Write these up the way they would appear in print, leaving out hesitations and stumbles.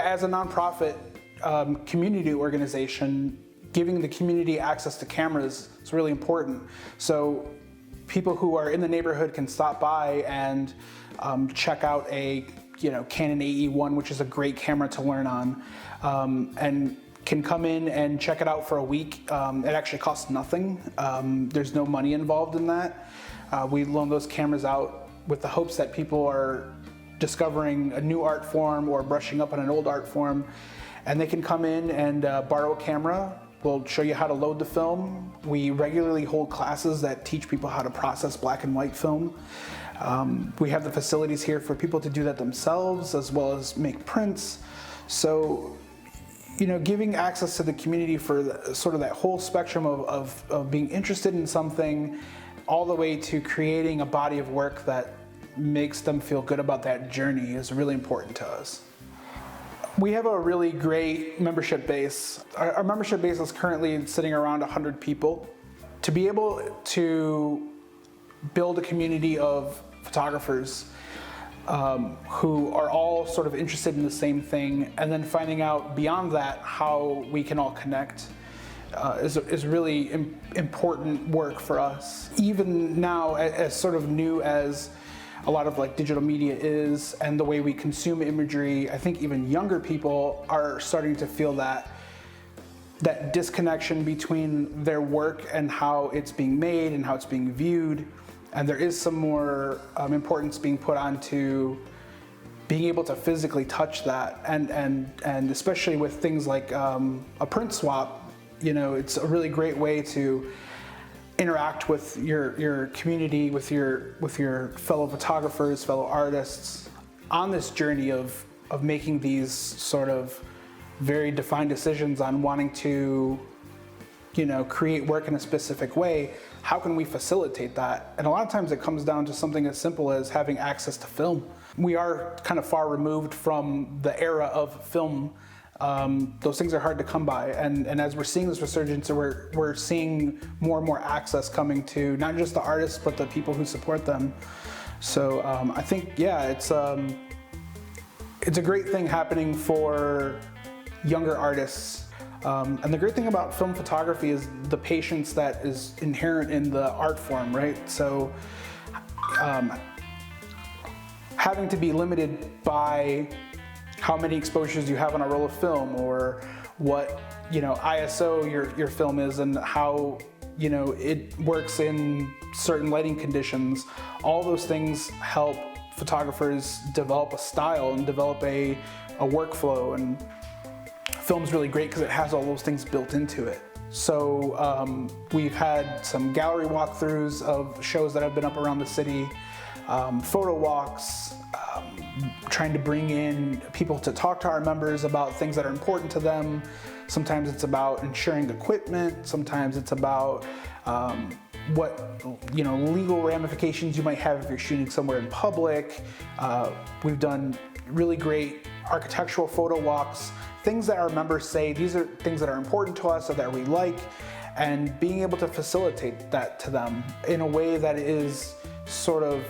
As a nonprofit community organization, giving the community access to cameras is really important. So people who are in the neighborhood can stop by and check out a Canon AE1, which is a great camera to learn on, and can come in and check it out for a week. It actually costs nothing. There's no money involved in that. We loan those cameras out with the hopes that people are discovering a new art form or brushing up on an old art form, and they can come in and borrow a camera. We'll show you how to load the film. We regularly hold classes that teach people how to process black and white film. We have the facilities here for people to do that themselves, as well as make prints. So, giving access to the community for sort of that whole spectrum of being interested in something, all the way to creating a body of work that makes them feel good about that journey is really important to us. We have a really great membership base. Our membership base is currently sitting around 100 people. To be able to build a community of photographers who are all sort of interested in the same thing, and then finding out beyond that how we can all connect is really important work for us. Even now, as sort of new as a lot of digital media is and the way we consume imagery, I think even younger people are starting to feel that disconnection between their work and how it's being made and how it's being viewed. And there is some more importance being put onto being able to physically touch that, and especially with things like a print swap, it's a really great way to interact with your community, with your fellow photographers, fellow artists on this journey of making these sort of very defined decisions on wanting to create work in a specific way. How can we facilitate that? And a lot of times it comes down to something as simple as having access to film. We are kind of far removed from the era of film. Those things are hard to come by, and as we're seeing this resurgence, we're seeing more and more access coming to not just the artists but the people who support them. So I think it's a great thing happening for younger artists, and the great thing about film photography is the patience that is inherent in the art form, right? So having to be limited by how many exposures you have on a roll of film, or what ISO your film is, and how it works in certain lighting conditions. All those things help photographers develop a style and develop a workflow, and film's really great because it has all those things built into it. So we've had some gallery walkthroughs of shows that have been up around the city, photo walks, trying to bring in people to talk to our members about things that are important to them. Sometimes it's about insuring equipment. Sometimes it's about what legal ramifications you might have if you're shooting somewhere in public. We've done really great architectural photo walks, things that our members say these are things that are important to us or that we like, and being able to facilitate that to them in a way that is sort of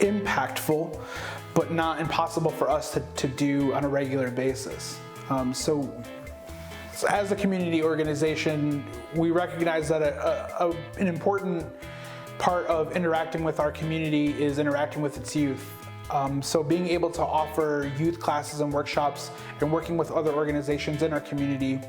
impactful, but not impossible for us to do on a regular basis. So as a community organization, we recognize that an important part of interacting with our community is interacting with its youth. So being able to offer youth classes and workshops and working with other organizations in our community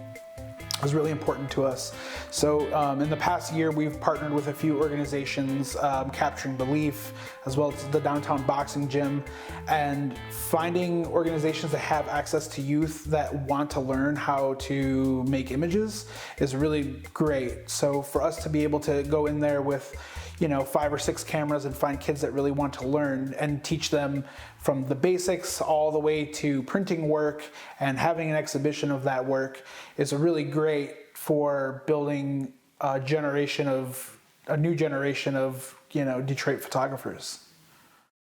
was really important to us. So in the past year, we've partnered with a few organizations, Capturing Belief, as well as the Downtown Boxing Gym, and finding organizations that have access to youth that want to learn how to make images is really great. So for us to be able to go in there with 5 or 6 cameras and find kids that really want to learn and teach them from the basics all the way to printing work and having an exhibition of that work is really great for building a new generation of Detroit photographers.